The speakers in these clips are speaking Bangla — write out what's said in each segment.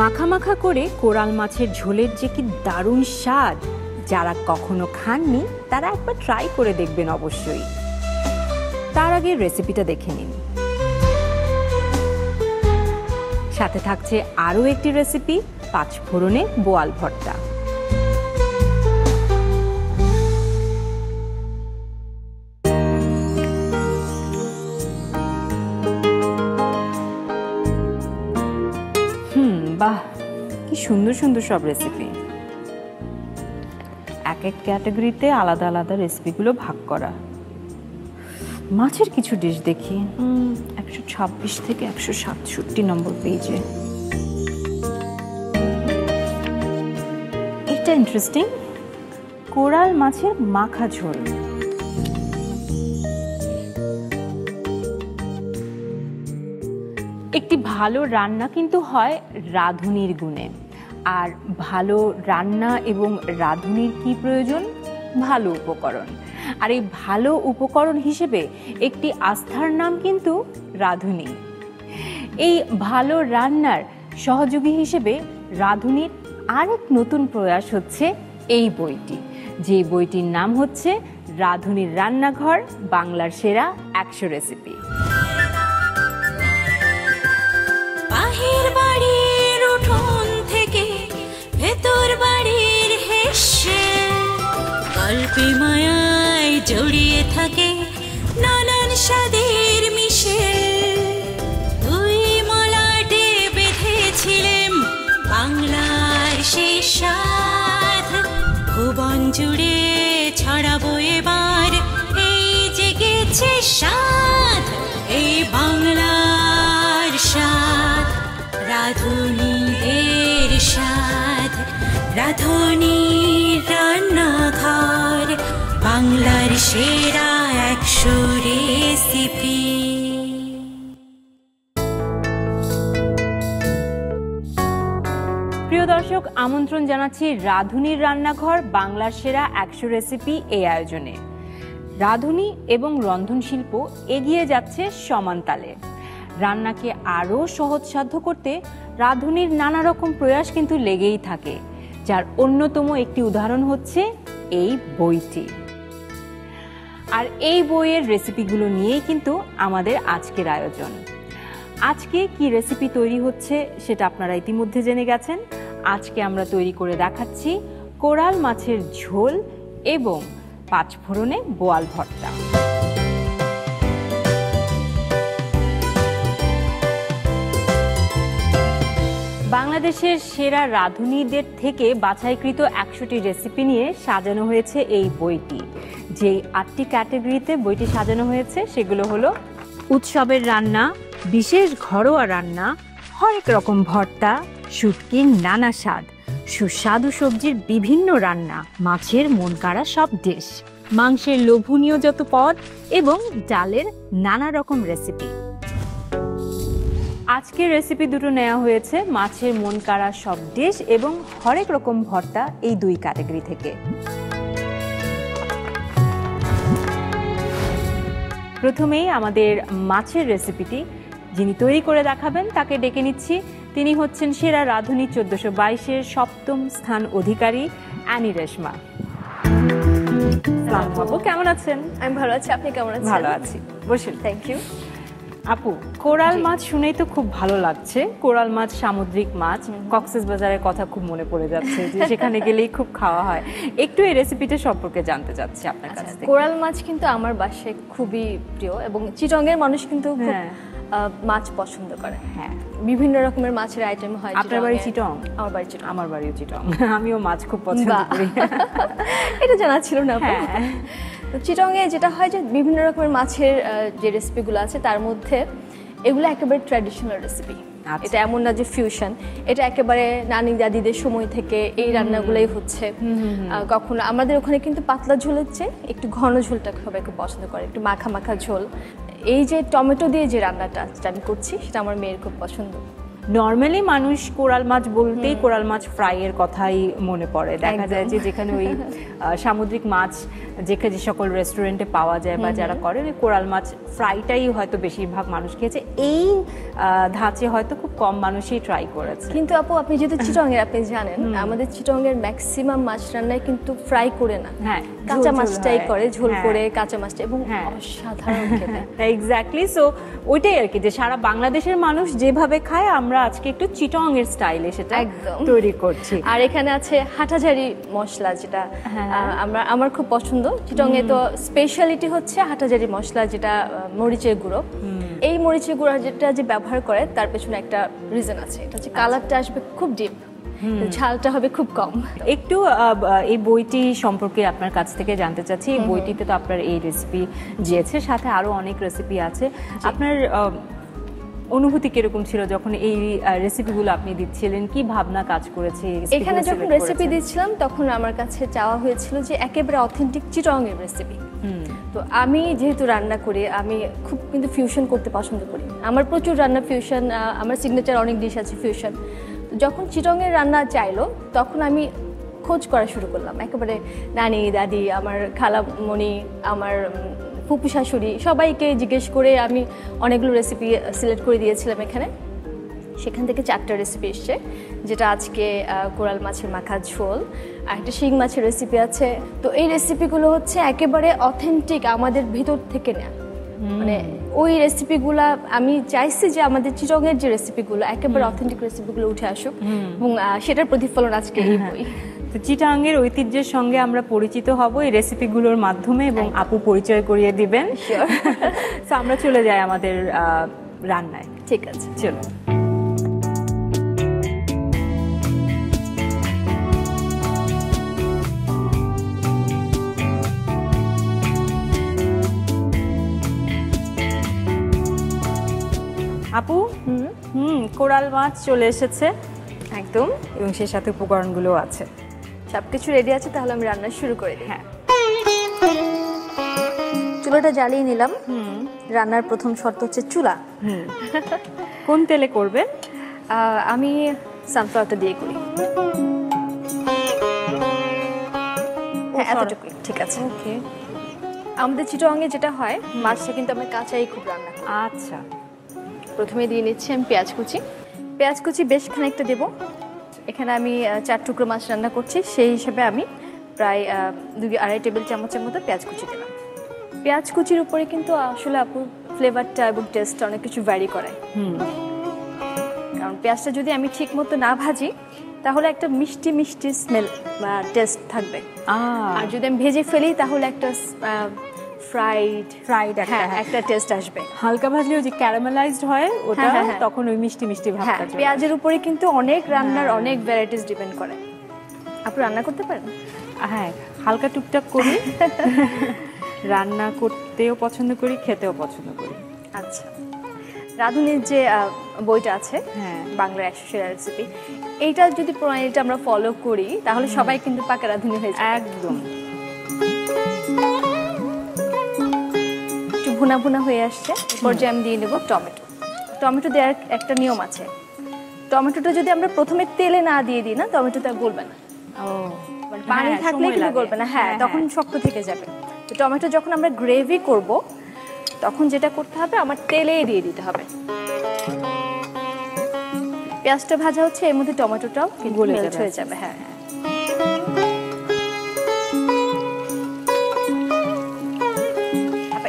মাখা মাখা করে কোরাল মাছের ঝোলের যে কি দারুণ স্বাদ, যারা কখনো খাননি তারা একবার ট্রাই করে দেখবেন অবশ্যই। তার আগে রেসিপিটা দেখে নিন। সাথে থাকছে আরও একটি রেসিপি, 5 ফোড়নে বোয়াল ভর্তা। বাহ, কি সুন্দর সুন্দর সব রেসিপি। এক এক ক্যাটাগরিতে আলাদা আলাদা রেসিপিগুলো ভাগ করা। মাছের কিছু ডিশ দেখি, 126 থেকে 167 নম্বর পেজে। এটা ইন্টারেস্টিং, কোরাল মাছের মাখা ঝোল। একটি ভালো রান্না কিন্তু হয় রাঁধুনির গুণে। আর ভালো রান্না এবং রাঁধুনির কি প্রয়োজন? ভালো উপকরণ। আর এই ভালো উপকরণ হিসেবে একটি আস্থার নাম কিন্তু রাঁধুনি। এই ভালো রান্নার সহযোগী হিসেবে রাঁধুনির আরেক নতুন প্রয়াস হচ্ছে এই বইটি, যে বইটির নাম হচ্ছে রাঁধুনির রান্নাঘর, বাংলার সেরা 100 রেসিপি। বাহির বাড়ির উঠোন থেকে ভেতর বাড়ির হেসে গল্পে মায়ায় জড়িয়ে থাকে নানান স্বাদের মিশে। দুই মলাটে বেঁধেছিলেম বাংলার সেই স্বাদ, ভুবন জুড়ে ছড়াবো এবার এই জেগেছে স্বাদ, এই বাংলার স্বাদ, রাঁধুনিদের স্বাদ, রাঁধুনির রান্নাঘর, বাংলার সেরা 100 রেসিপি। প্রিয় দর্শক, আমন্ত্রণ জানাচ্ছি রাঁধুনির রান্নাঘর, বাংলার সেরা 100 রেসিপি এই আয়োজনে। রাঁধুনি এবং রন্ধন শিল্প এগিয়ে যাচ্ছে সমান তালে। রান্নাকে আরও সহজসাধ্য করতে রাঁধুনির নানা রকম প্রয়াস কিন্তু লেগেই থাকে, যার অন্যতম একটি উদাহরণ হচ্ছে এই বইটি। আর এই বইয়ের রেসিপিগুলো নিয়েই কিন্তু আমাদের আজকের আয়োজন। আজকে কি রেসিপি তৈরি হচ্ছে সেটা আপনারা ইতিমধ্যে জেনে গেছেন। আজকে আমরা তৈরি করে দেখাচ্ছি কোরাল মাছের ঝোল এবং 5 ফোড়নে বোয়াল ভর্তা। বাংলাদেশের সেরা রাঁধুনিদের থেকে বাছাইকৃত 100টি রেসিপি নিয়ে সাজানো হয়েছে এই বইটি। যে 8টি ক্যাটাগরিতে বইটি সাজানো হয়েছে সেগুলো হলো উৎসবের রান্না, বিশেষ ঘরোয়া রান্না, হরেক রকম ভর্তা, শুটকির নানা স্বাদ, সুস্বাদু সবজির বিভিন্ন রান্না, মাছের মন কাড়া সব ডিশ, মাংসের লোভনীয় যত পদ এবং ডালের নানা রকম রেসিপি। আজকের রেসিপি দুটো নেওয়া হয়েছে মাছের মন কাড়া সব ডিশ এবং হরেক রকম ভর্তা, এই 2 ক্যাটাগরি থেকে। প্রথমেই আমাদের মাছের রেসিপিটি যিনি তৈরি করে দেখাবেন তাকে ডেকে নিচ্ছি। তিনি হচ্ছেন সেরা রাঁধুনি 1422-এর 7ম স্থান অধিকারী অ্যানি রেশমা। আপু কেমন আছেন? আমি ভালো আছি, আপনি কেমন আছেন? ভালো আছি, বসুন। Thank you. আপু, কোরাল মাছ শুনেই তো খুব ভালো লাগছে। কোরাল মাছ সামুদ্রিক মাছ, কক্সবাজারের কথা খুব মনে পড়ে যাচ্ছে, যে সেখানে গেলেই খুব খাওয়া হয়। একটু এই রেসিপিটা সম্পর্কে জানতে চাচ্ছি আপনার কাছ থেকে। কোরাল মাছ কিন্তু আমার বাসায় খুবই প্রিয় এবং চিটংয়ের মানুষ কিন্তু মাছ পছন্দ করে। হ্যাঁ, বিভিন্ন রকমের মাছের আইটেম হয়। আপনার বাড়ি চিটং? আমার বাড়ি চিটং। আমার বাড়িও চিটং। আমিও মাছ খুব পছন্দ করি। এটা জানা ছিল না। হ্যাঁ, তো চিটংয়ে যেটা হয় যে বিভিন্ন রকমের মাছের যে রেসিপিগুলো আছে তার মধ্যে এগুলো একেবারে ট্র্যাডিশনাল রেসিপি। এটা এমন না যে ফিউশন, এটা একেবারে নানি দাদিদের সময় থেকে এই রান্নাগুলোই হচ্ছে। কখনো আমাদের ওখানে কিন্তু পাতলা ঝোলের চেয়ে একটু ঘন ঝোলটা সবাই খুব পছন্দ করে, একটু মাখা মাখা ঝোল। এই যে টমেটো দিয়ে যে রান্নাটা যেটা আমি করছি সেটা আমার মেয়ের খুব পছন্দ। নর্মালি মানুষ কোরাল মাছ বলতেই কোরাল মাছ ফ্রাই এর কথাই মনে পড়ে। দেখা যায় যে যেখানে ওই সামুদ্রিক মাছ যে সকল রেস্টুরেন্টে পাওয়া যায় বা যারা করে ওই কোরাল মাছ ফ্রাইটাই হয়তো বেশিরভাগ মানুষ খেয়েছে। এই ধাঁচে হয়তো খুব কম মানুষই ট্রাই করেছে। কিন্তু আপু আপনি যেহেতু চিটং এর, আপনি জানেন আমাদের চিটং এর ম্যাক্সিমাম মাছ রান্নায় কিন্তু ফ্রাই করে না, হ্যাঁ কাঁচা মাছটাই করে, ঝোল করে কাঁচা মাছটা, এবং অসাধারণ খেতে। এক্স্যাক্টলি। সো ওইটাই আর কি, যে সারা বাংলাদেশের মানুষ যেভাবে খায় আমরা আজকে একটু চিটং এর স্টাইলে সেটা একদম তৈরি করছি। আর এখানে আছে হাটাজারি মশলা, যেটা আমার খুব পছন্দ। চিটং এ তো স্পেশালিটি হচ্ছে হাটাজারি মশলা, যেটা মরিচের গুঁড়ো। এই মরিচের গুঁড়ো যেটা যে ব্যবহার করে তার পেছনে একটা রিজন আছে, এটা হচ্ছে কালারটা আসবে খুব ডিপ, ঝালটা হবে খুব কম। একটু এই বইটি সম্পর্কে আপনার কাছ থেকে জানতে চাচ্ছি। এই বইটিতে তো আপনার এই রেসিপি দিয়েছে, সাথে আরো অনেক রেসিপি আছে। আপনার অনুভূতি কিরকম ছিল যখন এই রেসিপিগুলো আপনি দিচ্ছিলেন? কি ভাবনা কাজ করেছে? এখানে যখন রেসিপি দিচ্ছিলাম তখন আমার কাছে চাওয়া হয়েছিল যে একেবারে অথেন্টিক চিটং এর রেসিপি। তো আমি যেহেতু রান্না করি, আমি খুব কিন্তু ফিউশন করতে পছন্দ করি। আমার প্রচুর রান্না ফিউশন, আমার সিগনেচার অনেক ডিশ আছে ফিউশন। যখন চিটং এর রান্না চাইলো তখন আমি খোঁজ করা শুরু করলাম, একেবারে নানি দাদি, আমার খালামণি, আমার ফুপু শাশুড়ি, সবাইকে জিজ্ঞেস করে আমি অনেকগুলো রেসিপি সিলেক্ট করে দিয়েছিলাম এখানে। সেখান থেকে 4টা রেসিপি এসছে, যেটা আজকে কোরাল মাছের মাখা ঝোল, আর একটা শিং মাছের রেসিপি আছে। তো এই রেসিপিগুলো হচ্ছে একেবারে অথেন্টিক, আমাদের ভিতর থেকে নেয়া। মানে ওই রেসিপিগুলা আমি চাইছি যে আমাদের চিটংয়ের যে রেসিপিগুলো একেবারে অথেন্টিক রেসিপিগুলো উঠে আসুক, এবং সেটার প্রতিফলন আজকে এই বই। তো চিটাঙ্গের ঐতিহ্যের সঙ্গে আমরা পরিচিত হব এই রেসিপিগুলোর মাধ্যমে, এবং আপু পরিচয় করিয়ে দিবেন। তো আমরা চলে যাই আমাদের রান্নায়। ঠিক আছে, চলো। আপু কোরাল মাছ চলে এসেছে একদম, এবং সেই সাথে উপকরণগুলো আছে, সবকিছু রেডি আছে। তাহলে আমি রান্না শুরু করে দিই। হ্যাঁ, চুলাটা জ্বালিয়ে নিলাম। রান্নার প্রথম শর্ত হচ্ছে চুলা। কোন তেলে করবেন? আমি সানফ্লাওয়ারটা দিয়ে করি। হ্যাঁ, এতটুকুই ঠিক আছে। ওকে। আমাদের চিটংয়ে যেটা হয়, মাছটা কিন্তু আমরা কাঁচাই খুব রান্না করি। আচ্ছা, প্রথমে দিয়ে নিচ্ছি আমি পেঁয়াজ কুচি। পেঁয়াজ কুচি বেশ খানিকটা দেবো। এখানে আমি 4 টুকরো মাছ রান্না করছি, সেই হিসেবে আমি প্রায় 2-2.5 টেবিল চামচের মতো পেঁয়াজ কুচি দিলাম। পেঁয়াজ কুচির উপরে কিন্তু আসলে আপু ফ্লেভারটা এবং টেস্টটা অনেক কিছু ভ্যারি করে। কারণ পেঁয়াজটা যদি আমি ঠিক মতো না ভাজি তাহলে একটা মিষ্টি মিষ্টি স্মেল বা টেস্ট থাকবে, আর যদি আমি ভেজে ফেলি তাহলে একটা ফ্রাইড একটা টেস্ট আসবে। হালকা ভাজলে ওই যে ক্যারামেলাইজড হয় ওটা, তখন ওই মিষ্টি মিষ্টি ভাবটা চলে আসে। পেঁয়াজের উপরে কিন্তু অনেক রান্নার অনেক ভ্যারাইটিস ডিপেন্ড করে। আপনি রান্না করতে পারেন? হ্যাঁ, হালকা টুকটাক করি। রান্না করতেও পছন্দ করি, খেতেও পছন্দ করি। আচ্ছা, রাঁধুনির যে বইটা আছে, বাংলার 100 সেরা রেসিপি, এইটা যদি প্রণালীটা আমরা ফলো করি তাহলে সবাই কিন্তু পাকা রাঁধুনি হয়ে যায়। একদম। একটু ভুনা ভুনা হয়ে আসছে, পর্যায়ে আমি দিয়ে নেব টমেটো। টমেটো দেওয়ার একটা নিয়ম আছে, টমেটোটা যদি আমরা প্রথমে তেলে না দিয়ে দিই না, টমেটোটা গলবে না। মানে পানি থাকলে কিন্তু গলবে না, তখন শক্ত থেকে যাবে। তো টমেটো যখন আমরা গ্রেভি করব তখন যেটা করতে হবে, আমার তেলেই দিয়ে দিতে হবে। পেঁয়াজটা ভাজা হচ্ছে, এর মধ্যে টমেটোটাও গলে হয়ে যাবে। হ্যাঁ,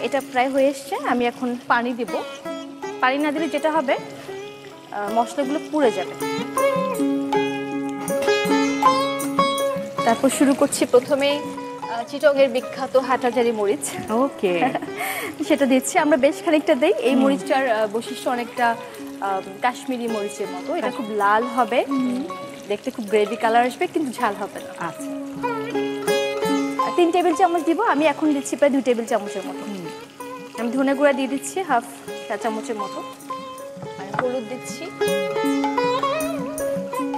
এটা প্রায় হয়ে এসছে। আমি এখন পানি দিব। পানি না দিলে যেটা হবে, মশলাগুলো পুড়ে যাবে। তারপর শুরু করছি প্রথমে চিটংয়ের বিখ্যাত হাটাজারি মরিচ। ওকে, সেটা দিচ্ছি। আমরা বেশ খানিকটা দেই। এই মরিচটার বৈশিষ্ট্য অনেকটা কাশ্মীরি মরিচের মতো। এটা খুব লাল হবে, দেখতে খুব গ্রেভি কালার আসবে, কিন্তু ঝাল হবে না। আচ্ছা, 3 টেবিল চামচ দিব। আমি এখন দিচ্ছি প্রায় 2 টেবিল চামচের মতো। আমি ধনে গুঁড়া দিয়ে দিচ্ছি হাফ চা চামচের মতো, আর হলুদ দিচ্ছি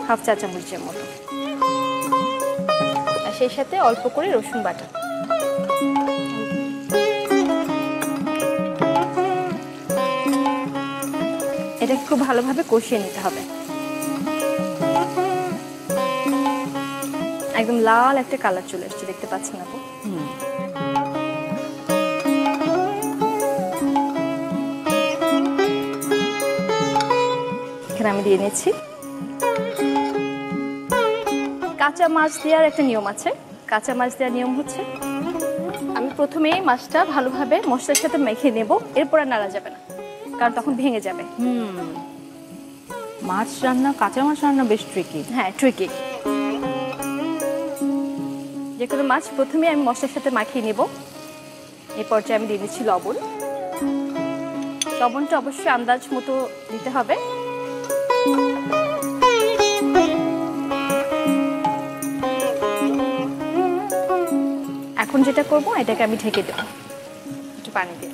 হাফ চা চামচের মতো, আর সেই সাথে অল্প করে রসুন বাটা। এটাকে খুব ভালোভাবে কষিয়ে নিতে হবে। একদম লাল একটা কালার চলে এসেছে, দেখতে পাচ্ছেন আপু। এখানে আমি দিয়ে নিচ্ছি। কাঁচা মাছ দেওয়ার একটা নিয়ম আছে। কাঁচা মাছ দেওয়ার নিয়ম হচ্ছে আমি প্রথমেই মাছটা ভালোভাবে মশলার সাথে মেখে নেব, এরপর আর নাড়া যাবে না, কারণ তখন ভেঙে যাবে। মাছ রান্না, কাঁচা মাছ রান্না বেশ ট্রিকি। হ্যাঁ, ট্রিকি। যে কোনো মাছ প্রথমে আমি মশলার সাথে মাখিয়ে নেব। এই পর্যায়ে আমি দিয়ে দিচ্ছি লবণ। লবণটা অবশ্যই আন্দাজ মতো দিতে হবে। এখন যেটা করব, এটাকে আমি ঢেকে দেব একটু পানি দিয়ে।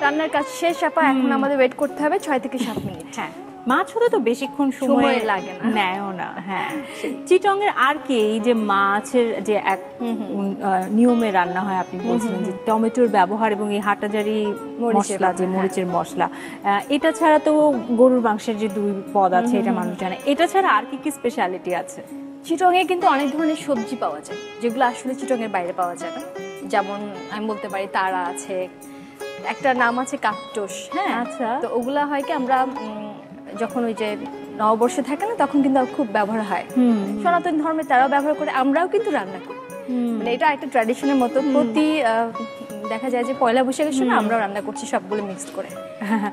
রান্নার কাজ শেষ আপা, এখন আমাদের ওয়েট করতে হবে 6 থেকে 7 মিনিট। হ্যাঁ, মাছ হতে তো বেশিক্ষণ সময় লাগে না, নেয়ও না। হ্যাঁ, চিটং এর আর কি এই যে মাছের যে এক নিয়মে রান্না হয়, আপনি বলছিলেন যে টমেটোর ব্যবহার এবং এই হাটাজারি মশলা, যে মরিচের মশলা, এটা ছাড়া তো গরুর মাংসের যে 2 পদ আছে এটা মানুষ জানে। এটা ছাড়া আর কি কি স্পেশালিটি আছে? চিটং এ কিন্তু অনেক ধরনের সবজি পাওয়া যায়, যেগুলো আসলে চিটং এর বাইরে পাওয়া যায় না। যেমন আমি বলতে পারি তারা আছে, একটা নাম আছে কাকটোস। হ্যাঁ, আচ্ছা। তো ওগুলা হয় কি আমরা যখন ওই যে নববর্ষে থাকে না, তখন কিন্তু খুব ব্যবহার হয়। সনাতন ধর্মে তারাও ব্যবহার করে, আমরাও কিন্তু রান্না করি। মানে এটা একটা ট্র্যাডিশনের মতো। প্রতি দেখা যায় যে পয়লা বৈশাখের সময় আমরাও রান্না করছি সবগুলো মিক্সড করে।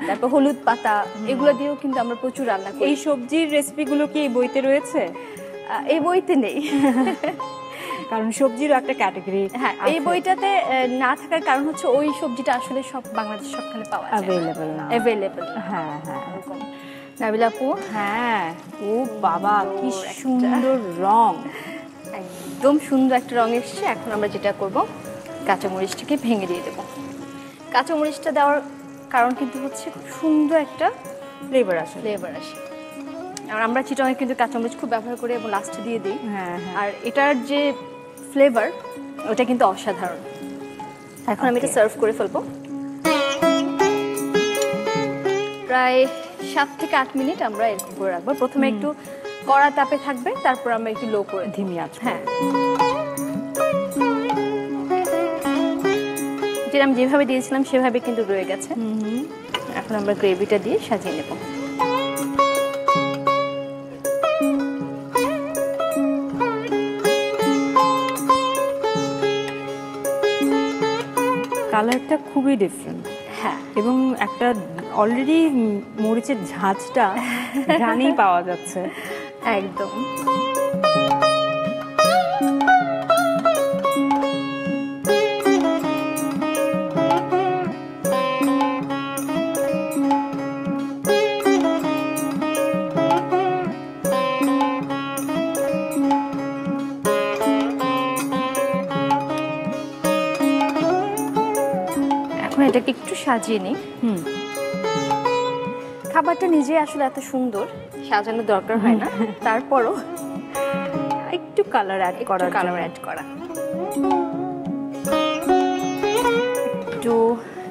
তারপর হলুদ পাতা, এগুলো দিয়েও কিন্তু আমরা প্রচুর রান্না করি। এই সবজির রেসিপিগুলো কি এই বইতে রয়েছে? এই বইতে নেই, কারণ সবজিরও একটা ক্যাটাগরি। হ্যাঁ, এই বইটাতে না থাকার কারণ হচ্ছে ওই সবজিটা আসলে সব বাংলাদেশ সবখানে পাওয়া যায়, অ্যাভেলেবল না। অ্যাভেলেবল। হ্যাঁ হ্যাঁ, এরকম। নাবিলা আপু, হ্যাঁ, ও বাবা কি সুন্দর রং, একদম সুন্দর একটা রং এসেছে। এখন আমরা যেটা করব, কাঁচামরিচটাকে ভেঙে দিয়ে দেব। কাঁচামরিচটা দেওয়ার কারণ কিন্তু হচ্ছে খুব সুন্দর একটা ফ্লেভার আসে। আর আমরা চিটংয়ে কিন্তু কাঁচামরিচ খুব ব্যবহার করি এবং লাস্টে দিয়ে দিই। হ্যাঁ, আর এটার যে ফ্লেভার, ওটা কিন্তু অসাধারণ। এখন আমি এটা সার্ভ করে ফেলবো। প্রায় 7 থেকে 8 মিনিট আমরা এরকম করে রাখবো। প্রথমে একটু কড়া তাপে থাকবে, তারপর আমরা একটু লো করে ধিমি আঁচ। হ্যাঁ, যেটা আমি যেভাবে দিয়েছিলাম সেভাবে কিন্তু রয়ে গেছে। এখন আমরা গ্রেভিটা দিয়ে সাজিয়ে নেব। কালারটা খুবই ডিফারেন্ট। হ্যাঁ, এবং একটা অলরেডি মরিচের ঝাঁঝটা ঘ্রাণেই পাওয়া যাচ্ছে একদম। এটাকে একটু সাজিয়ে নিই। খাবারটা নিজে আসলে এত সুন্দর, সাজানোর দরকার হয় না, তারপরও একটু কালার অ্যাড করা। একটু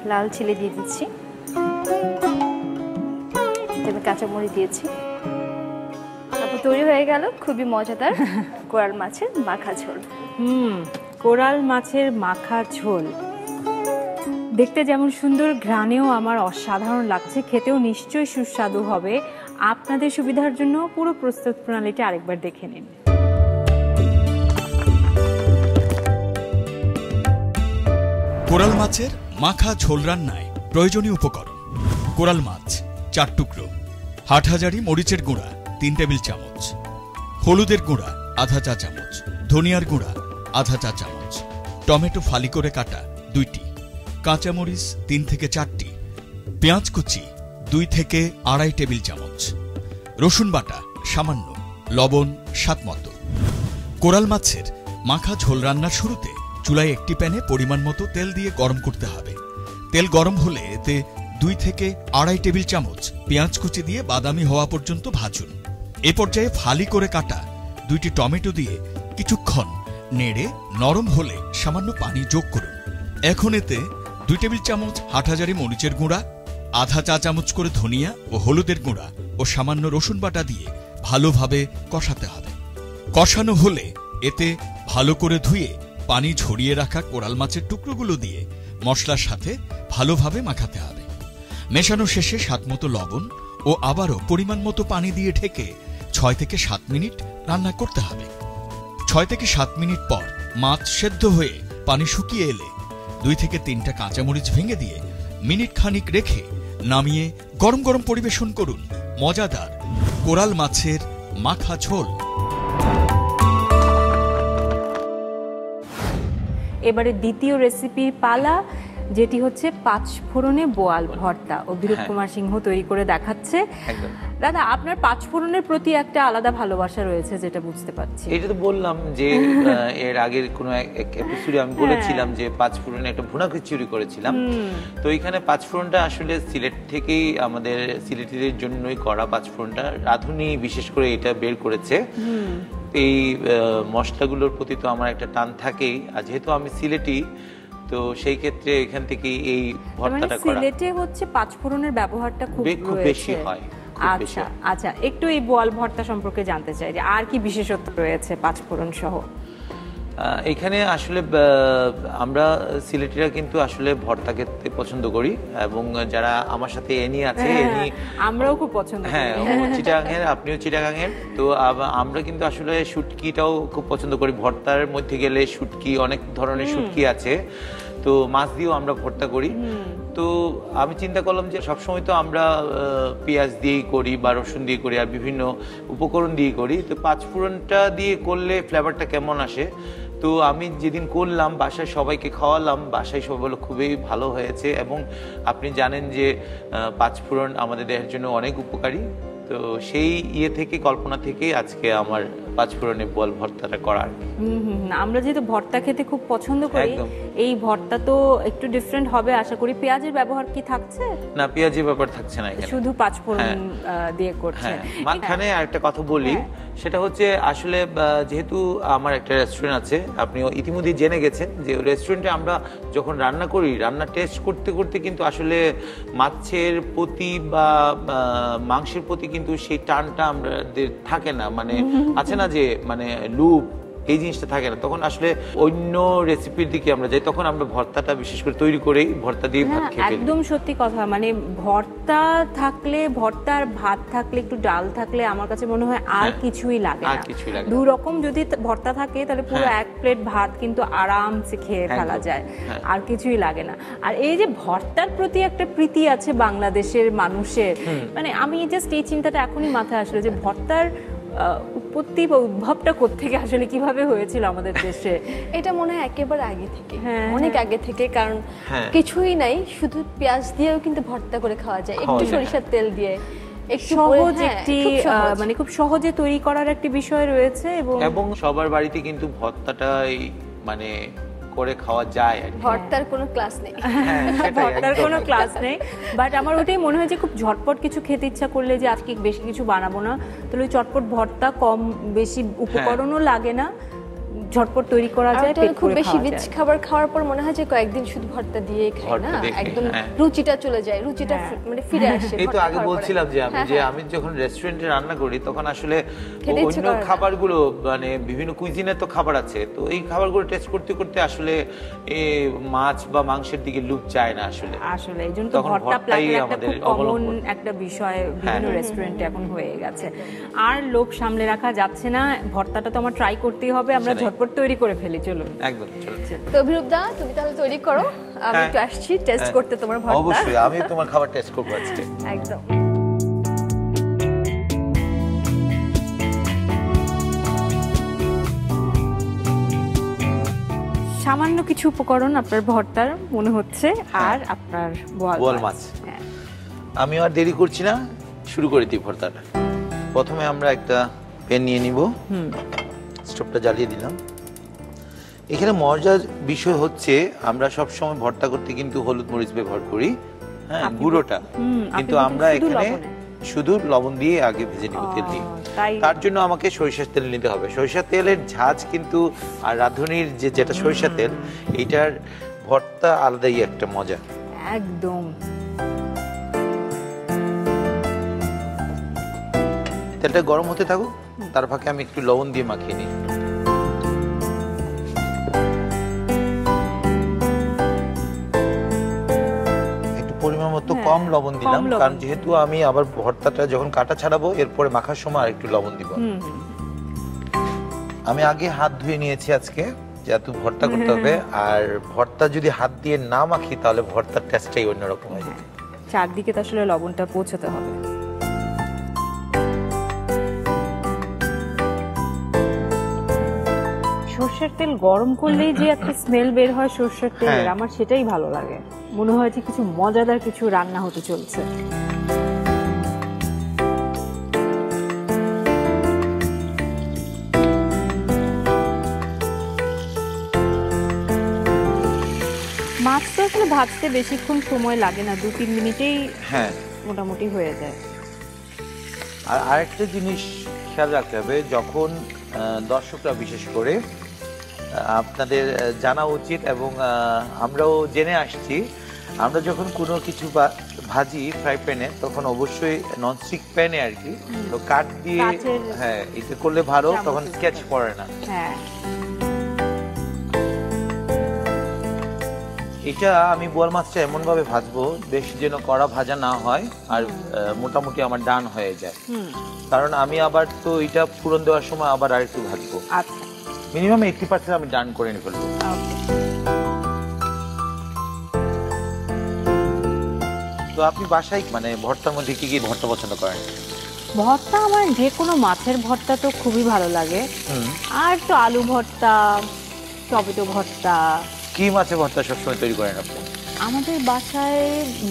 লাল চিলি দিয়ে দিচ্ছি, কাঁচামরিচ দিয়েছি। তারপর তৈরি হয়ে গেল খুবই মজাদার কোরাল মাছের মাখা ঝোল। কোরাল মাছের মাখা ঝোল দেখতে যেমন সুন্দর, ঘ্রাণেও আমার অসাধারণ লাগছে, খেতেও নিশ্চয়ই সুস্বাদু হবে। আপনাদের সুবিধার জন্য পুরো প্রস্তুত প্রণালীটা আরেকবার দেখে নিন। কোরাল মাছের মাখা ঝোল রান্নায় প্রয়োজনীয় উপকরণ: কোরাল মাছ 4 টুকরো, হাটহাজারি মরিচের গুঁড়া 3 টেবিল চামচ, হলুদের গুঁড়া আধা চা চামচ, ধনিয়ার গুঁড়া আধা চা চামচ, টমেটো ফালি করে কাটা 2টি, কাঁচামরিচ 3 থেকে 4টি, পেঁয়াজ কুচি 2 থেকে আড়াই টেবিল চামচ, রসুন বাটা সামান্য, লবণ স্বাদমতো। কোরাল মাছের মাখা ঝোল রান্নার শুরুতে চুলায় একটি প্যানে পরিমাণ মতো তেল দিয়ে গরম করতে হবে। তেল গরম হলে এতে 2 থেকে আড়াই টেবিল চামচ পেঁয়াজ কুচি দিয়ে বাদামি হওয়া পর্যন্ত ভাজুন। এ পর্যায়ে ফালি করে কাটা 2টি টমেটো দিয়ে কিছুক্ষণ নেড়ে নরম হলে সামান্য পানি যোগ করুন। এখন এতে 2 টেবিল চামচ হাটহাজারি মরিচের গুঁড়া, আধা চা চামচ করে ধনিয়া ও হলুদের গুঁড়া ও সামান্য রসুন বাটা দিয়ে ভালোভাবে কষাতে হবে। কষানো হলে এতে ভালো করে ধুয়ে পানি ঝরিয়ে রাখা কোরাল মাছের টুকরোগুলো দিয়ে মশলার সাথে ভালোভাবে মাখাতে হবে। মেশানো শেষে স্বাদমতো লবণ ও আবারও পরিমাণ মতো পানি দিয়ে ঢেকে 6 থেকে 7 মিনিট রান্না করতে হবে। 6 থেকে 7 মিনিট পর মাছ সেদ্ধ হয়ে পানি শুকিয়ে এলে 2 থেকে 3টা কাঁচামরিচ ভেঙে দিয়ে মিনিট খানিক রেখে নামিয়ে গরম গরম পরিবেশন করুন মজাদার কোরাল মাছের মাখা ঝোল। এবারে দ্বিতীয় রেসিপির পালা, যেটি হচ্ছে 5 ফোড়নে বোয়াল ভর্তা। অভিরূপ কুমার সিংহ তৈরি করে দেখাচ্ছে। দাদা, আপনার 5 ফোড়নের প্রতি একটা আলাদা ভালোবাসা রয়েছে, যেটা বুঝতে পারছি। এটা তো বললাম যে এর আগের কোনো এক এপিসোডে আমি বলেছিলাম যে 5 ফোড়নে একটা ভুনা খিচুড়ি করেছিলাম। তো এখানে 5 ফোড়নটা আসলে সিলেট থেকেই, আমাদের সিলেটিদের জন্যই করা 5 ফোড়নটা। রাঁধুনি বিশেষ করে এটা বের করেছে। এই মশলাগুলোর প্রতি তো আমার একটা টান থাকেই, আর যেহেতু আমি সিলেটি, তো সেই ক্ষেত্রে এখান থেকে এই ভর্তাটা করা। সিলেটে হচ্ছে 5 ফোড়নের ব্যবহারটা খুব বেশি হয়। আচ্ছা আচ্ছা, একটু এই বোয়াল ভর্তা সম্পর্কে জানতে চাই, যে আর কি বিশেষত্ব রয়েছে 5 ফোড়ন সহ? এখানে আসলে আমরা সিলেটিরা কিন্তু আসলে ভর্তা খেতে পছন্দ করি, এবং যারা আমার সাথে এনি আছে, এনি আমরাও খুব পছন্দ করি। হ্যাঁ, চিটাগাংয়ের, আপনিও চিটাগাংয়ের। তো আমরা কিন্তু আসলে শুটকিটাও খুব পছন্দ করি। ভর্তার মধ্যে গেলে শুটকি, অনেক ধরনের শুটকি আছে, তো মাছ দিয়েও আমরা ভর্তা করি। তো আমি চিন্তা করলাম যে সবসময় তো আমরা পেঁয়াজ দিয়েই করি বা রসুন দিয়ে করি, আর বিভিন্ন উপকরণ দিয়ে করি, তো 5 ফোড়নটা দিয়ে করলে ফ্লেভারটা কেমন আসে। তো আমি যেদিন করলাম, বাসায় সবাইকে খাওয়ালাম, বাসায় সবাই বলল খুবই ভালো হয়েছে। এবং আপনি জানেন যে 5 ফোড়ন আমাদের দেহের জন্য অনেক উপকারী। তো সেই থেকে, কল্পনা থেকে আজকে আমার 5 ফোড়নে বোয়াল ভর্তাটা করার। আমরা যেহেতু ভর্তা খেতে খুব পছন্দ করি, এই ভর্তা তো একটু ডিফারেন্ট হবে আশা করি। পেঁয়াজের ব্যবহার কি থাকছে? না, পেঁয়াজের ব্যাপার থাকছে না, এখানে শুধু 5 ফোড়ন দিয়ে করছে। মাঝখানে আরেকটা কথা বলি, সেটা হচ্ছে আসলে যেহেতু আমার একটা রেস্টুরেন্ট আছে, আপনি ইতিমধ্যে জেনে গেছেন যে রেস্টুরেন্টে আমরা যখন রান্না করি, রান্না টেস্ট করতে করতে কিন্তু আসলে মাছের প্রতি বা মাংসের প্রতি কিন্তু সেই টানটা আমাদের থাকে না। মানে আছে না যে মানে লুপ, এই জিনিসটা থাকে না। তখন আসলে অন্য রেসিপির দিকে আমরা যাই, তখন আমরা ভর্তাটা বিশেষ করে তৈরি করেই ভর্তা দিয়ে ভাত খেয়ে ফেলি। একদম সত্যি কথা, মানে ভর্তা থাকলে, ভর্তার ভাত থাকলে, একটু ডাল থাকলে আমার কাছে মনে হয় আর কিছুই লাগে না। দু রকম যদি ভর্তা থাকে তাহলে পুরো 1 প্লেট ভাত কিন্তু আরামসে খেয়ে ফেলা যায়, আর কিছুই লাগে না। আর এই যে ভর্তার প্রতি একটা প্রীতি আছে বাংলাদেশের মানুষের, মানে আমি জাস্ট এই চিন্তাটা এখনই মাথায় আসলো যে ভর্তার উৎপত্তি বা উদ্ভবটা কোত্থেকে আসলে কিভাবে হয়েছিল আমাদের দেশে। এটা মনে হয় একেবারে আগে থেকে, অনেক আগে থেকে, কারণ কিছুই নাই, শুধু পেঁয়াজ দিয়েও কিন্তু ভর্তা করে খাওয়া যায়, একটু সরিষার তেল দিয়ে। সহজ একটি, মানে খুব সহজে তৈরি করার একটি বিষয় রয়েছে, এবং সবার বাড়িতে কিন্তু ভর্তাটাই মানে করে খাওয়া যায়। ভর্তার কোনো ক্লাস নেই, ভর্তার কোনো ক্লাস নেই। বাট আমার ওটাই মনে হয় যে খুব ঝটপট কিছু খেতে ইচ্ছা করলে, যে আজকে বেশি কিছু বানাবো না, তাহলে চটপট ভর্তা, কম বেশি উপকরণও লাগে না, ঝটপট তৈরি করা যায়। খুব বেশি রিচ খাবার খাওয়ার পর মনে হয় যে কয়েকদিন শুধু ভর্তা দিয়ে খাই না, একদম রুচিটা চলে যায়, রুচিটা মানে ফিরে আসে। এই তো আগে বলছিলাম যে আমি যখন রেস্টুরেন্টে রান্না করি, তখন আসলে অন্য খাবারগুলো, মানে বিভিন্ন কুইজিনের তো খাবার আছে, তো এই খাবারগুলো টেস্ট করতে করতে আসলে মাছ বা মাংসের দিকে লুপ যায় না আসলে। এই জন্য তো ভর্তা প্ল্যাটার একটা খুব কমন একটা বিষয় বিভিন্ন রেস্টুরেন্টে এখন হয়ে গেছে। আর লোভ সামলে রাখা যাচ্ছে না, ভর্তাটা তো আমার ট্রাই করতেই হবে। আমরা ঝটপট তৈরি করে ফেলি, চলুন। একদম, তো অভিরূপ দা, তুমি তাহলে তৈরি করো, আমি একটু আসছি টেস্ট করতে তোমার ভর্তা। অবশ্যই, আমি তোমার খাবার টেস্ট করব আজকে। একদম। সামান্য কিছু উপকরণ আপনার ভর্তার মনে হচ্ছে, আর আপনার বোয়াল মাছ। আমি আর দেরি করছি না, শুরু করে দিই ভর্তাটা। প্রথমে আমরা একটা প্যান নিয়ে নিব, স্টোভটা জ্বালিয়ে দিলাম। এখানে মজার বিষয় হচ্ছে, আমরা সব সময় ভর্তা করতে কিন্তু হলুদ মরিচ ব্যবহার করি, হ্যাঁ, গুঁড়োটা, কিন্তু আমরা এখানে শুধু লবণ দিয়ে আগে ভেজে নিব তেল দিয়ে। তার জন্য আমাকে সরিষার তেল নিতে হবে। সরিষার তেলের ঝাঁজ কিন্তু, আর রাঁধুনির যেটা সরিষার তেল, এইটার ভর্তা আলাদাই একটা মজা। একদম। তেলটা গরম হতে থাকুক, তার ফাঁকে আমি একটু লবণ দিয়ে মাখিয়ে নিই। একটু পরিমাণ মতো কম লবণ দিলাম, কারণ যেহেতু আমি আবার ভর্তাটা যখন কাটা ছাড়াবো এরপরে মাখার সময় আর একটু লবণ দিব। আমি আগে হাত ধুয়ে নিয়েছি আজকে, যেহেতু ভর্তা করতে হবে, আর ভর্তা যদি হাত দিয়ে না মাখি তাহলে ভর্তার টেস্টটাই অন্যরকম হয়ে যায়। চারদিকে তো আসলে লবণটা পৌঁছাতে হবে। সর্ষের তেল গরম করলেই যে একটা স্মেল বের হয় সর্ষের তেলের, আমার সেটাই ভালো লাগে। মনে হয় যে কিছু মজাদার কিছু রান্না হতে চলছে। মাছ তো আসলে ভাজতে বেশিক্ষণ সময় লাগে না, 2-3 মিনিটেই মোটামুটি হয়ে যায়। আর আরেকটা জিনিস খেয়াল রাখতে হবে, যখন দর্শকরা বিশেষ করে আপনাদের জানা উচিত এবং আমরাও জেনে আসছি, আমরা যখন কোনো কিছু ভাজি ফ্রাই প্যানে তখন অবশ্যই ননস্টিক প্যানে আর কি, তো কাঠ দিয়ে এটা করলে ভালো, তখন স্কেচ পড়ে না। এটা আমি বোয়াল মাছটা এমন ভাবে ভাজবো বেশ যেন কড়া ভাজা না হয়, আর মোটামুটি আমার ডান হয়ে যায়, কারণ আমি আবার তো এটা ফোড়ন দেওয়ার সময় আবার আরেকটু ভাজবো। মিনিমাম 80% আমি ডান করে নিয়ে ফেলবো। তো আপনি বাসায় মানে ভর্তার মধ্যে কি কি ভর্তা পছন্দ করেন? ভর্তা আমার যে কোনো মাছের ভর্তা তো খুবই ভালো লাগে, আর তো আলু ভর্তা, টমেটো ভর্তা। কি মাছের ভর্তা সবসময় তৈরি করেন আপনি? আমাদের বাসায়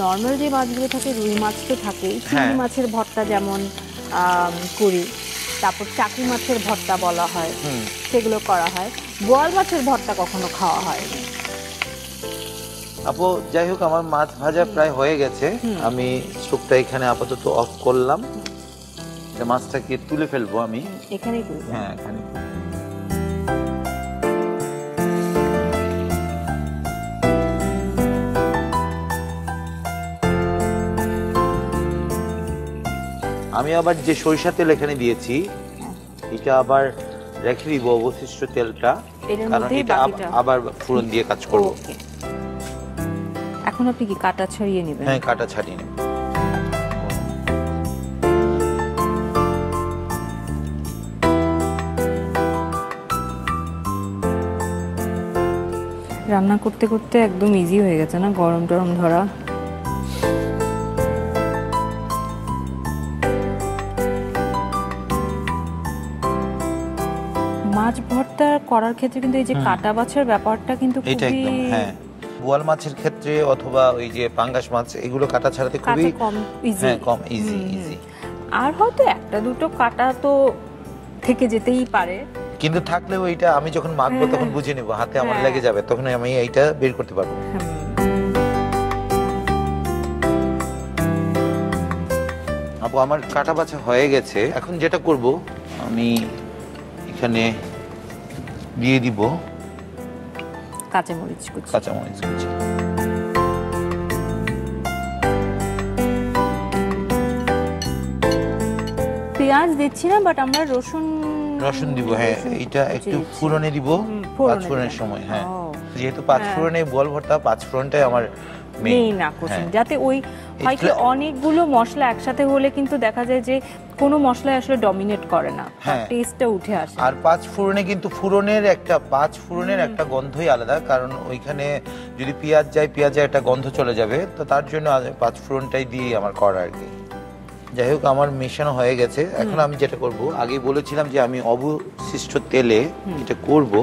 নর্মাল যে মাছগুলো থাকে, রুই মাছ তো থাকেই, চিংড়ি মাছের ভর্তা যেমন করি, তারপর চাকরি মাছের ভর্তা বলা হয়, সেগুলো করা হয়। বোয়াল মাছের ভর্তা কখনো খাওয়া হয়নি। আপু যাই হোক, আমার মাছ ভাজা প্রায় হয়ে গেছে, আমি স্টোভটা এখানে আপাতত অফ করলাম, মাছটাকে তুলে ফেলবো আমি এখানেই তুলবো। হ্যাঁ, এখানে। আমি আবার যে সরিষা তেল এখানে দিয়েছি, এটা আবার রেখে দিব অবশিষ্ট তেলটা, কারণ এটা আবার ফোড়ন দিয়ে কাজ করব। এখন আপনি কি কাটা ছাড়িয়ে নেবেন? হ্যাঁ, কাটা ছাড়িয়ে নেব। রান্না করতে করতে একদম ইজি হয়ে গেছে না, গরম টরম ধরা। মাছ ভর্তা করার ক্ষেত্রে কিন্তু এই যে কাটা বাছার ব্যাপারটা কিন্তু খুবই, বোয়াল মাছের ক্ষেত্রে অথবা ওই যে পাঙ্গাস মাছ, এগুলো কাটা ছাড়াতে খুবই কম ইজি। আর হয়তো একটা দুটো কাটা তো থেকে যেতেই পারে, কিন্তু থাকলেও এটা আমি যখন মাখবো তখন বুঝে নেব, হাতে আমার লেগে যাবে, তখন আমি এইটা বের করতে পারবো। আপু আমার কাটা বাছা হয়ে গেছে, এখন যেটা করব আমি এখানে দিয়ে দিব কাঁচামরিচ কুচি। পেঁয়াজ দিচ্ছি না, বাট আমরা রসুন দিব। হ্যাঁ, এটা একটু ফোড়নে দিব পাঁচফোড়নের সময়। হ্যাঁ, যেহেতু পাঁচফোড়নে বোয়াল ভর্তা, পাঁচফোড়নটাই আমার মেইন আকর্ষণ, যাতে ওই হয় কি অনেকগুলো মশলা একসাথে হলে কিন্তু দেখা যায় যে কোনো মশলা আসলে ডমিনেট করে না, টেস্টটা উঠে আসে। আর পাঁচফোড়নে কিন্তু পাঁচফোড়নের একটা গন্ধই আলাদা, কারণ ওইখানে যদি পেঁয়াজ যায়, পেঁয়াজের একটা গন্ধ চলে যাবে, তো তার জন্য পাঁচফোড়নটাই দিয়ে আমার করা আর কি। যাই হোক, আমার মেশানো হয়ে গেছে। এখন আমি যেটা করব, আগে বলেছিলাম যে আমি অবশিষ্ট তেলে এটা করব।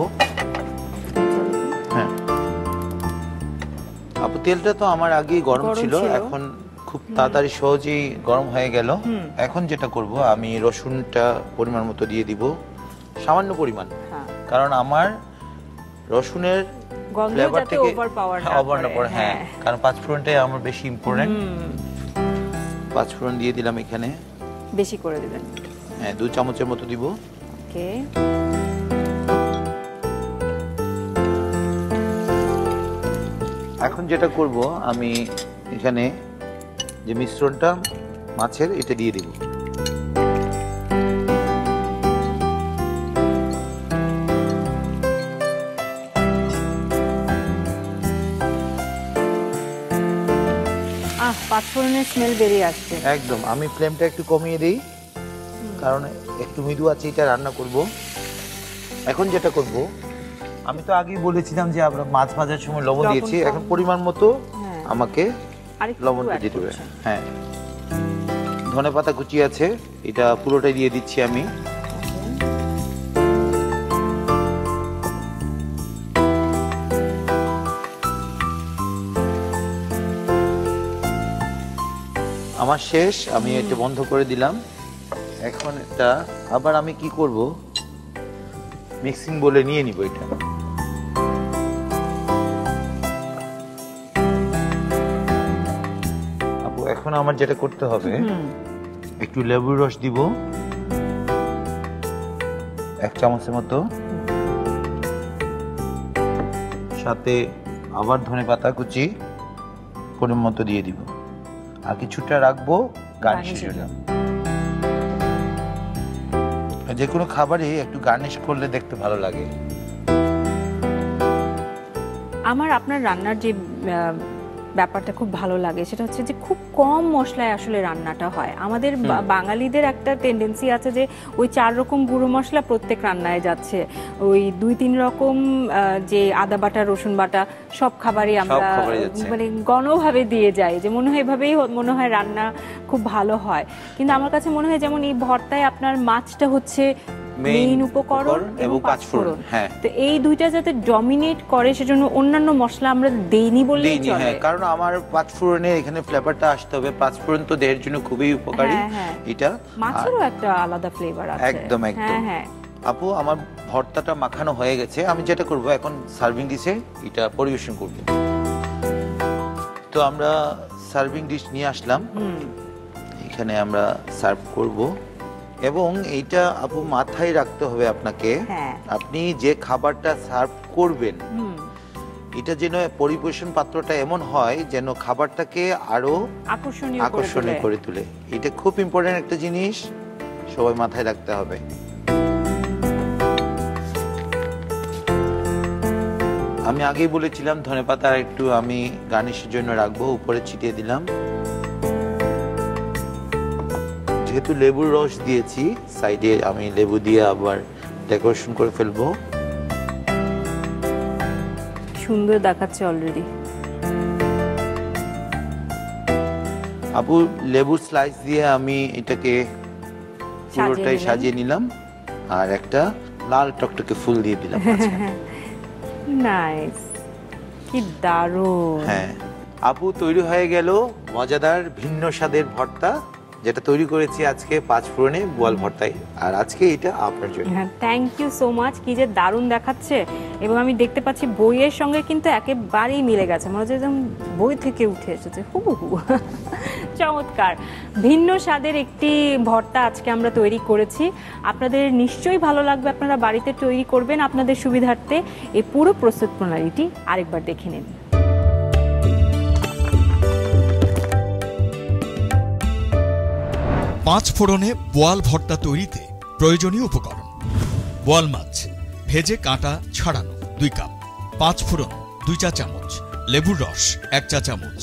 হ্যাঁ আপু, তেলটা তো আমার আগেই গরম ছিল, এখন খুব তাড়াতাড়ি সহজেই গরম হয়ে গেল। এখন যেটা করব, আমি রসুনটা পরিমাণ মতো দিয়ে দিব, সামান্য পরিমাণ, কারণ আমার রসুনের ফ্লেভার থেকে ওভার না পড়ে। হ্যাঁ, কারণ পাঁচফোড়নটাই আমার বেশি ইম্পর্টেন্ট। পাঁচফোড়ন দিয়ে দিলাম এখানে, বেশি করে দিবেন। হ্যাঁ, 2 চামচের মতো দিব। ওকে, এখন যেটা করব, আমি এখানে যে মিশ্রণটা মাছের এটা দিয়ে দিব। পাঁচফোড়নের স্মেল বেরিয়ে আসছে একদম। আমি ফ্লেমটা একটু কমিয়ে দিই, কারণ একটু মৃদু আছে এটা রান্না করব। এখন যেটা করব, আমি তো আগেই বলেছিলাম যে আমরা মাছ ভাজার সময় লবণ দিয়েছি, এখন পরিমাণ মতো আমাকে লবণটা দিতে হবে। হ্যাঁ, ধনেপাতা কুচি আছে, এটা পুরোটাই দিয়ে দিচ্ছি আমি। আমার শেষ, আমি এটা বন্ধ করে দিলাম। এখন এটা আবার আমি কি করব, মিক্সিং বলে নিয়ে নিব এটা। আপু এখন আমার যেটা করতে হবে, একটু লেবুর রস দিব 1 চামচের মতো, সাথে আবার ধনেপাতা কুচি পরিমাণ মতো দিয়ে দিব, আর কিছুটা রাখবো গার্নিশের জন্য। যে কোনো খাবারই একটু গার্নিশ করলে দেখতে ভালো লাগে। আমার আপনার রান্নার যে ব্যাপারটা খুব ভালো লাগে সেটা হচ্ছে যে খুব কম মশলায় আসলে রান্নাটা হয়। আমাদের বাঙালিদের একটা টেন্ডেন্সি আছে যে ওই 4 রকম গুঁড়ো মশলা প্রত্যেক রান্নায় যাচ্ছে, ওই 2-3 রকম যে আদা বাটা রসুন বাটা সব খাবারই আমরা মানে গণভাবে দিয়ে যাই, যে মনে হয় এভাবেই মনে হয় রান্না খুব ভালো হয়। কিন্তু আমার কাছে মনে হয় যেমন এই ভর্তায় আপনার মাছটা হচ্ছে মেইন উপকরণ এবং পাঁচফোড়ন, তো এই দুইটা যাতে ডমিনেট করে সেজন্য অন্যান্য মশলা আমরা দেইনি বললেই চলে। হ্যাঁ, কারণ আমার পাঁচফোড়নে এখানে ফ্লেভারটা আসতে হবে। পাঁচফোড়ন তো দেহের জন্য খুবই উপকারী। এটা মাছেরও একটা আলাদা ফ্লেভার আছে। একদম একদম। আপু আমার ভর্তাটা মাখানো হয়ে গেছে, আমি যেটা করব এখন সার্ভিং ডিশে এটা পরিবেশন করব। তো আমরা সার্ভিং ডিশ নিয়ে আসলাম, এখানে আমরা সার্ভ করব। এবং এইটা আপু মাথায় রাখতে হবে আপনাকে, আপনি যে খাবারটা সার্ভ করবেন এটা যেন পরিবেশন পাত্রটা এমন হয় যেন খাবারটাকে আরো আকর্ষণীয় করে তোলে। এটা খুব ইম্পর্টেন্ট একটা জিনিস, সবাই মাথায় রাখতে হবে। আমি আগেই বলেছিলাম ধনেপাতা একটু আমি গার্নিশের জন্য রাখবো, উপরে ছিটিয়ে দিলাম। যেহেতু লেবুর রস দিয়েছি, সাইডে আমি লেবু দিয়ে আবার ডেকোরেশন করে ফেলবো। সুন্দর দেখাচ্ছে অলরেডি। আপু লেবুর স্লাইস দিয়ে আমি এটাকে পুরোটাই সাজিয়ে নিলাম, আর একটা লাল টকটকে ফুল দিয়ে দিলাম। নাইস, কি দারুণ। হ্যাঁ আপু, তৈরি হয়ে গেল মজাদার ভিন্ন স্বাদের ভর্তা, যেটা তৈরি করেছি আজকে পাঁচফোড়নে বোয়াল ভর্তায়, আর আজকে এটা আপনার জন্য। হ্যাঁ, থ্যাংক ইউ সো মাচ। কি যে দারুণ দেখাচ্ছে, এবং আমি দেখতে পাচ্ছি বইয়ের সঙ্গে কিন্তু একেবারেই মিলে গেছে, মনে হচ্ছে যেমন বই থেকে উঠে এসেছে হুবহু। চমৎকার ভিন্ন স্বাদের একটি ভর্তা আজকে আমরা তৈরি করেছি। আপনাদের নিশ্চয়ই ভালো লাগবে, আপনারা বাড়িতে তৈরি করবেন আপনাদের সুবিধার্থে। এই পুরো প্রস্তুত প্রণালীটি আরেকবার দেখে নিন। পাঁচফোড়নে বোয়াল ভর্তা তৈরিতে প্রয়োজনীয় উপকরণ: বোয়াল মাছ ভেজে কাঁটা ছাড়ানো 2 কাপ, পাঁচফোড়ন 2 চা চামচ, লেবুর রস 1 চা চামচ,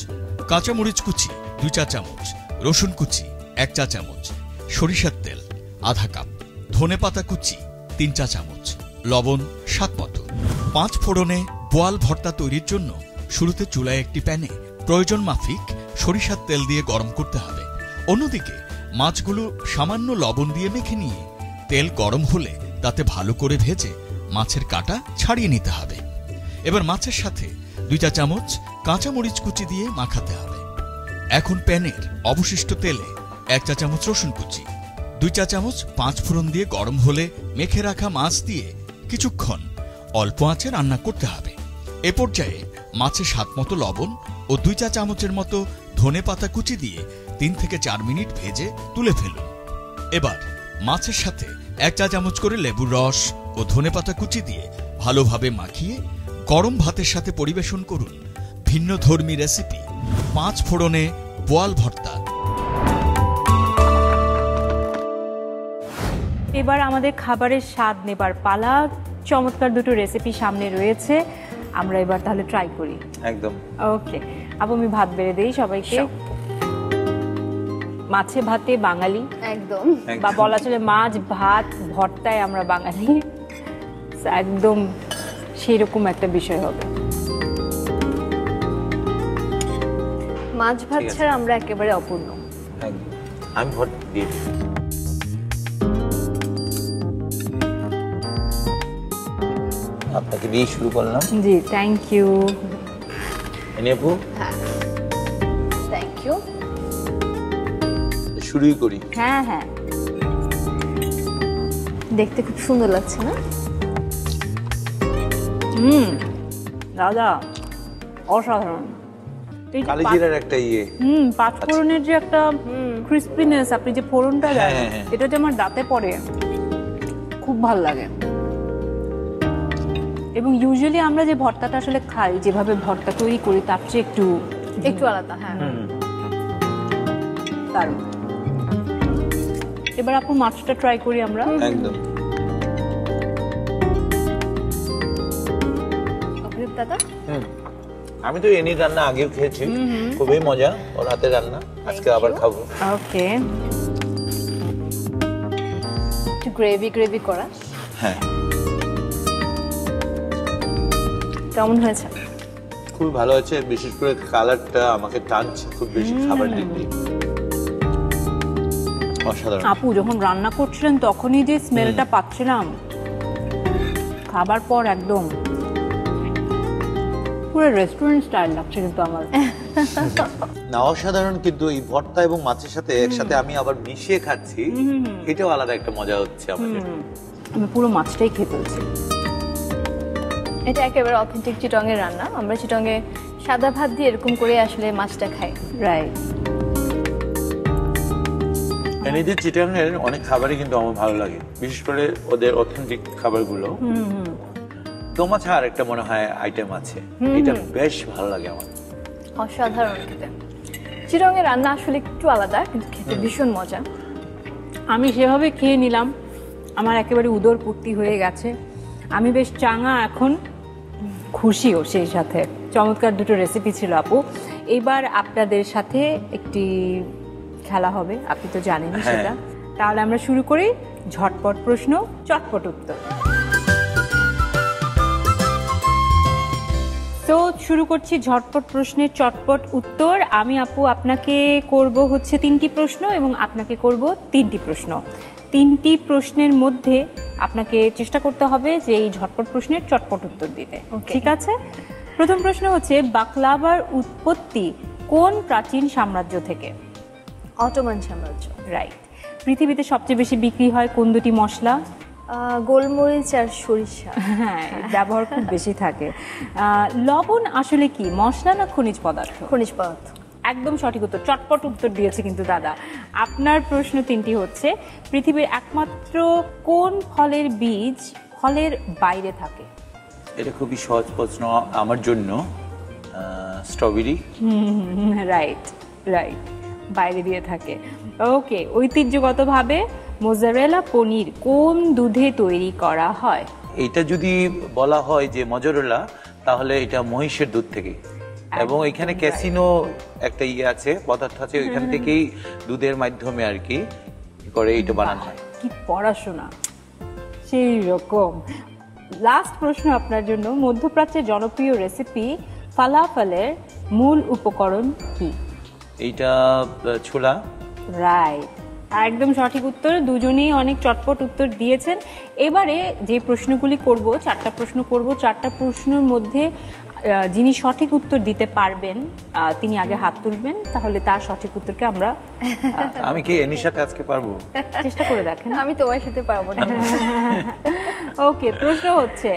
কাঁচামরিচ কুচি 2 চা চামচ, রসুন কুচি 1 চা চামচ, সরিষার তেল আধা কাপ, ধনেপাতা কুচি 3 চা চামচ, লবণ স্বাদমতো। পাঁচফোড়নে বোয়াল ভর্তা তৈরির জন্য শুরুতে চুলায় একটি প্যানে প্রয়োজন মাফিক সরিষার তেল দিয়ে গরম করতে হবে। অন্যদিকে মাছগুলো সামান্য লবণ দিয়ে মেখে নিয়ে তেল গরম হলে তাতে ভালো করে ভেজে মাছের কাঁটা ছাড়িয়ে নিতে হবে। এবার মাছের সাথে 2 চা চামচ কাঁচামরিচ কুচি দিয়ে মাখাতে হবে। এখন প্যানের অবশিষ্ট তেলে 1 চা চামচ রসুন কুচি, 2 চা চামচ পাঁচফোড়ন দিয়ে গরম হলে মেখে রাখা মাছ দিয়ে কিছুক্ষণ অল্প আঁচে রান্না করতে হবে। এ পর্যায়ে মাছে স্বাদমতো লবণ ও 2 চা চামচের মতো ধনেপাতা কুচি দিয়ে 3 থেকে 4 মিনিট ভেজে তুলে ফেলুন। এবার মাছের সাথে 1 চা চামচ করে লেবুর রস ও ধনেপাতা কুচি দিয়ে ভালোভাবে মাখিয়ে গরম ভাতের সাথে পরিবেশন করুন। ভিন্ন ধর্মী রেসিপি 5 ফোড়নে বোয়াল ভর্তা। এবার আমাদের খাবারের স্বাদ নেবার পালা। চমৎকার দুটো রেসিপি সামনে রয়েছে, আমরা এবার তাহলে ট্রাই করি। একদম। ওকে আপু, আমি ভাত বেড়ে দেই সবাইকে। মাছে ভাতে বাঙালি, একদম, বা বলা চলে মাছ ভাত ভর্তায় আমরা বাঙালি, একদম সেরকম একটা বিষয় হবে। মাছ ভাত ছাড়া আমরা একেবারে অপূর্ণ। একদম। আমি ভর্তা দিয়ে দিই। আপনাকে দিয়ে শুরু করলাম। জি, থ্যাংক ইউ। আপু, হ্যাঁ, থ্যাংক ইউ। শুরুই করি। হ্যাঁ হ্যাঁ, দেখতে খুব সুন্দর লাগছে না? দাদা অসাধারণ। এই যে কালিজিরার একটা পাঁচফোড়নের যে একটা ক্রিস্পিনেস, আপনি যে ফোড়নটা দেন, হ্যাঁ, হ্যাঁ। এটা যে আমার দাঁতে পড়ে, খুব ভালো লাগে। এবং ইউজুয়ালি আমরা যে ভর্তাটা আসলে খাই, যেভাবে ভর্তা তৈরি করি, তার চেয়ে একটু আলাদা। হ্যাঁ, দারুণ। এবার আপু মাছটা ট্রাই করি আমরা। একদম। দাদা, আমি তো এনি রান্না আগেও খেয়েছি, খুবই মজা ওর হাতে রান্না, আজকে আবার খাবো। ওকে, একটু গ্রেভি গ্রেভি করা। হ্যাঁ, কেমন হয়েছে? খুব ভালো হয়েছে, বিশেষ করে কালারটা আমাকে টানছে খুব বেশি খাবার দিক দিয়ে। অসাধারণ। আপু যখন রান্না করছিলেন তখনই যে স্মেলটা পাচ্ছিলাম, খাবার পর একদম পুরো রেস্টুরেন্ট স্টাইল লাগছে কিন্তু আমার। না, অসাধারণ। কিন্তু এই ভর্তা এবং মাছের সাথে একসাথে আমি আবার মিশিয়ে খাচ্ছি, এটাও আলাদা একটা মজা হচ্ছে আমাদের। আমি পুরো মাছটাই খেয়ে ফেলছি। এটা একেবারে অথেন্টিক চিটংয়ের রান্না। আমরা চিটংয়ে সাদা ভাত দিয়ে এরকম করে আসলে মাছটা খাই। রাইট। এনিদের চিটাগাংয়ের অনেক খাবারই কিন্তু আমার ভালো লাগে, বিশেষ করে ওদের অথেন্টিক খাবারগুলো। তোমা ছাড়া আরেকটা মনে হয় আইটেম আছে, এটা বেশ ভালো লাগে আমার। অসাধারণ খেতে। চিটংয়ের রান্না আসলে একটু আলাদা, কিন্তু খেতে ভীষণ মজা। আমি সেভাবে খেয়ে নিলাম, আমার একেবারে উদর পূর্তি হয়ে গেছে। আমি বেশ চাঙা এখন, খুশিও সেই সাথে। চমৎকার দুটো রেসিপি ছিল আপু। এবার আপনাদের সাথে একটি খেলা হবে, আপনি তো জানেনই সেটা। তাহলে আমরা শুরু করি। ঝটপট প্রশ্ন, চটপট উত্তর। তো শুরু করছি ঝটপট প্রশ্নের চটপট উত্তর। আমি আপু আপনাকে করব হচ্ছে 3টি প্রশ্ন এবং আপনাকে করব 3টি প্রশ্ন। 3টি প্রশ্নের মধ্যে আপনাকে চেষ্টা করতে হবে যে এই ঝটপট প্রশ্নের চটপট উত্তর দিতে। ঠিক আছে? প্রথম প্রশ্ন হচ্ছে, বাকলাভার উৎপত্তি কোন প্রাচীন সাম্রাজ্য থেকে? অটোমান সাম্রাজ্য। রাইট। পৃথিবীতে সবচেয়ে বেশি বিক্রি হয় কোন দুটি মশলা? গোলমরিচ আর সরিষা। হ্যাঁ, ব্যবহার খুব বেশি থাকে। লবণ আসলে কি, মশলা না খনিজ পদার্থ? খনিজ পদার্থ। একদম সঠিক উত্তর, চটপট উত্তর দিয়েছে কিন্তু দাদা। আপনার প্রশ্ন 3টি হচ্ছে, পৃথিবীর একমাত্র কোন ফলের বীজ ফলের বাইরে থাকে? এটা খুবই সহজ প্রশ্ন আমার জন্য, স্ট্রবেরি। রাইট রাইট, বাইরে দিয়ে থাকে। ওকে, ঐতিহ্যগতভাবে মোজারেলা পনির কোন দুধে তৈরি করা হয়? এটা যদি বলা হয় যে মজরেলা, তাহলে এটা মহিষের দুধ থেকে, এবং এখানে ক্যাসিনো একটা আছে, পদার্থ আছে, ওইখান থেকেই দুধের মাধ্যমে আর কি করে এটা বানানো হয়। কি পড়াশোনা, সেই রকম। লাস্ট প্রশ্ন আপনার জন্য, মধ্যপ্রাচ্যের জনপ্রিয় রেসিপি ফালাফেলের মূল উপকরণ কি? এইটা ছোলা। রাইট, একদম সঠিক উত্তর। দুজনেই অনেক চটপট উত্তর দিয়েছেন। এবারে যে প্রশ্নগুলি করব, 4টা প্রশ্ন করব। 4টা প্রশ্নের মধ্যে যিনি সঠিক উত্তর দিতে পারবেন তিনি আগে হাত তুলবেন, তাহলে তার সঠিক উত্তরকে আমরা। আমি কি এর সাথে আজকে পারবো? চেষ্টা করে দেখেন। আমি তোমার সাথে পারবো না। ওকে, প্রশ্ন হচ্ছে,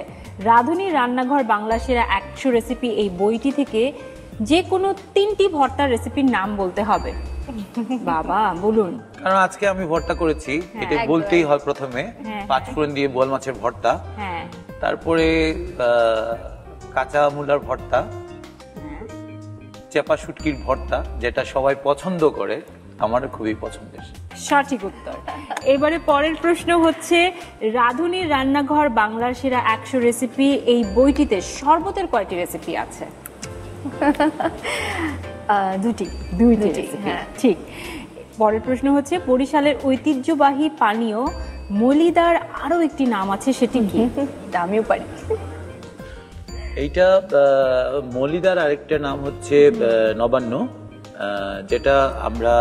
রাঁধুনির রান্নাঘর বাংলা সেরা 100 রেসিপি এই বইটি থেকে যে কোনো 3টি ভর্তার রেসিপির নাম বলতে হবে। বাবা বলুন। কারণ আজকে আমি ভর্তা করেছি, এটা বলতেই হয় প্রথমে। 5 ফোড়ন দিয়ে বোয়াল মাছের ভর্তা, তারপরে কাঁচা মূলার ভর্তা, চেপা শুটকির ভর্তা, যেটা সবাই পছন্দ করে, আমার খুবই পছন্দের। সঠিক উত্তর। এবারে পরের প্রশ্ন হচ্ছে, রাঁধুনির রান্নাঘর বাংলার সেরা 100 রেসিপি এই বইটিতে শরবতের কয়টি রেসিপি আছে? দুটি রেসিপি, হ্যাঁ। ঠিক। পরের প্রশ্ন হচ্ছে, বরিশালের ঐতিহ্যবাহী পানীয় মলিদার আরো একটি নাম আছে, সেটি কি? আমিও পারি। এইটা মলিদার আরেকটা নাম হচ্ছে নবান্ন, যেটা আমরা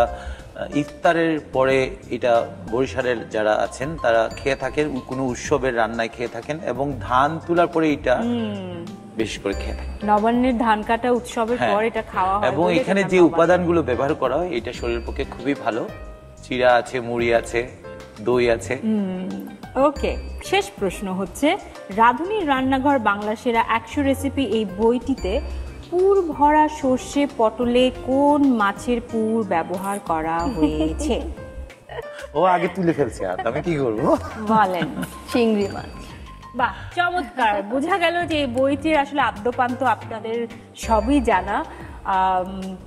ইফতারের পরে এটা বরিশালের যারা আছেন তারা খেয়ে থাকেন, কোনো উৎসবের রান্নায় খেয়ে থাকেন, এবং ধান তোলার পরে এটা বেশি করে খেয়ে থাকেন। নবান্নের ধান কাটা উৎসবের পর এটা খাওয়া হয়, এবং এখানে যে উপাদানগুলো ব্যবহার করা হয় এটা শরীরের পক্ষে খুবই ভালো। চিড়া আছে, মুড়ি আছে, দই আছে। ওকে, শেষ প্রশ্ন হচ্ছে, রাঁধুনির রান্নাঘর বাংলা সেরা 100 রেসিপি এই বইটিতে পুর ভরা সর্ষে পটলে কোন মাছের পুর ব্যবহার করা হয়েছে? ও আগে তুলে ফেলছে, আর আমি কি করব? বলেন। চিংড়ি মাছ। বাহ, চমৎকার। বোঝা গেল যে এই বইটির আসলে আদ্যপান্ত আপনাদের সবই জানা।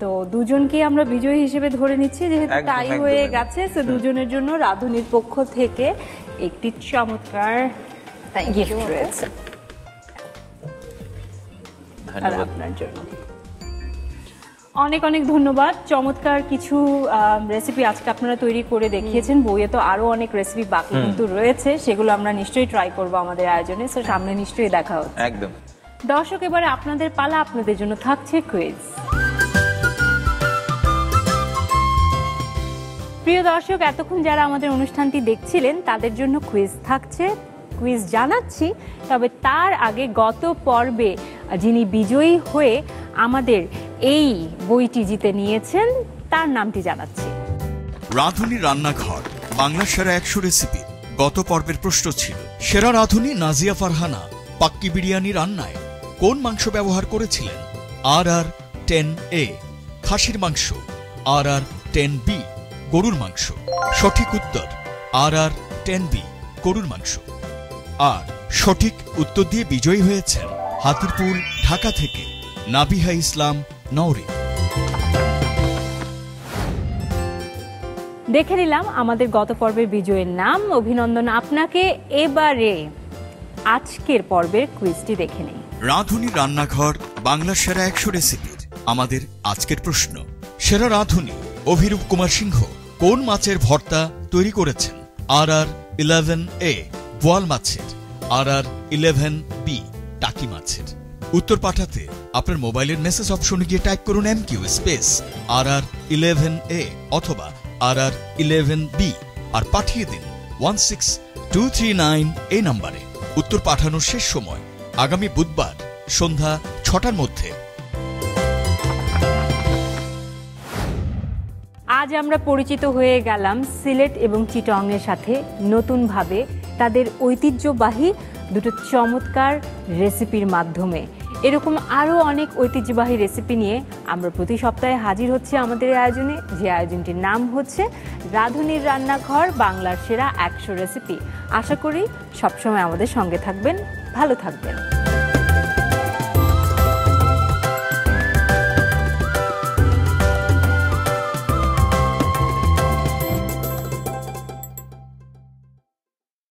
তো দুজনকে আমরা বিজয়ী হিসেবে ধরে নিচ্ছি, যেহেতু তাই হয়ে গেছে। তো দুজনের জন্য রাঁধুনির পক্ষ থেকে একটি চমৎকার গিফট রয়েছে আপনার জন্য। অনেক অনেক ধন্যবাদ। চমৎকার কিছু রেসিপি আজকে আপনারা তৈরি করে দেখিয়েছেন। বইয়ে তো আরো অনেক রেসিপি বাকি কিন্তু রয়েছে, সেগুলো আমরা নিশ্চয়ই ট্রাই করব আমাদের আয়োজনে। তো সামনে নিশ্চয়ই দেখা হচ্ছে। একদম। দর্শক, এবারে আপনাদের পালা, আপনাদের জন্য থাকছে কুইজ। প্রিয় দর্শক, এতক্ষণ যারা আমাদের অনুষ্ঠানটি দেখছিলেন তাদের জন্য কুইজ থাকছে। কুইজ জানাচ্ছি, তবে তার আগে গত পর্বে যিনি বিজয়ী হয়ে আমাদের এই বইটি জিতে নিয়েছেন তার নামটি জানাচ্ছি। রাঁধুনির রান্নাঘর বাংলা সেরা 100 রেসিপি গত পর্বের প্রশ্ন ছিল, সেরা রাঁধুনি নাজিয়া ফারহানা পাক্কি বিরিয়ানি রান্নায় কোন মাংস ব্যবহার করেছিলেন? RR10A খাসির মাংস, RR10B গরুর মাংস। সঠিক উত্তর RR10B গরুর মাংস। আর সঠিক উত্তর দিয়ে বিজয়ী হয়েছেন হাতিরপুল ঢাকা থেকে নাবিহা ইসলাম নওরি। দেখে নিলাম আমাদের গত পর্বের বিজয়ীর নাম। অভিনন্দন আপনাকে। এবারে আজকের পর্বের কুইজটি দেখে নেই। রাঁধুনি রান্নাঘর বাংলা সেরা 100 রেসিপির আমাদের আজকের প্রশ্ন, সেরা রাঁধুনি অভিরূপ কুমার সিংহ কোন মাছের ভর্তা তৈরি করেছেন? RR11A বোয়াল মাছের, RR11B টাকি মাছের। উত্তর পাঠাতে আপনার মোবাইলের মেসেজ অপশনে গিয়ে টাইপ করুন MQ স্পেস RR11A অথবা RR11B আর পাঠিয়ে দিন 16239 এই নম্বরে। উত্তর পাঠানোর শেষ সময় আগামী বুধবার সন্ধ্যা 6টার মধ্যে। আজ আমরা পরিচিত হয়ে গেলাম সিলেট এবং চিটংয়ের সাথে নতুনভাবে তাদের ঐতিহ্যবাহী দুটো চমৎকার রেসিপির মাধ্যমে। এরকম আরও অনেক ঐতিহ্যবাহী রেসিপি নিয়ে আমরা প্রতি সপ্তাহে হাজির হচ্ছি আমাদের আয়োজনে, যে আয়োজনটির নাম হচ্ছে রাঁধুনির রান্নাঘর বাংলার সেরা 100 রেসিপি। আশা করি সবসময় আমাদের সঙ্গে থাকবেন, ভালো থাকবেন।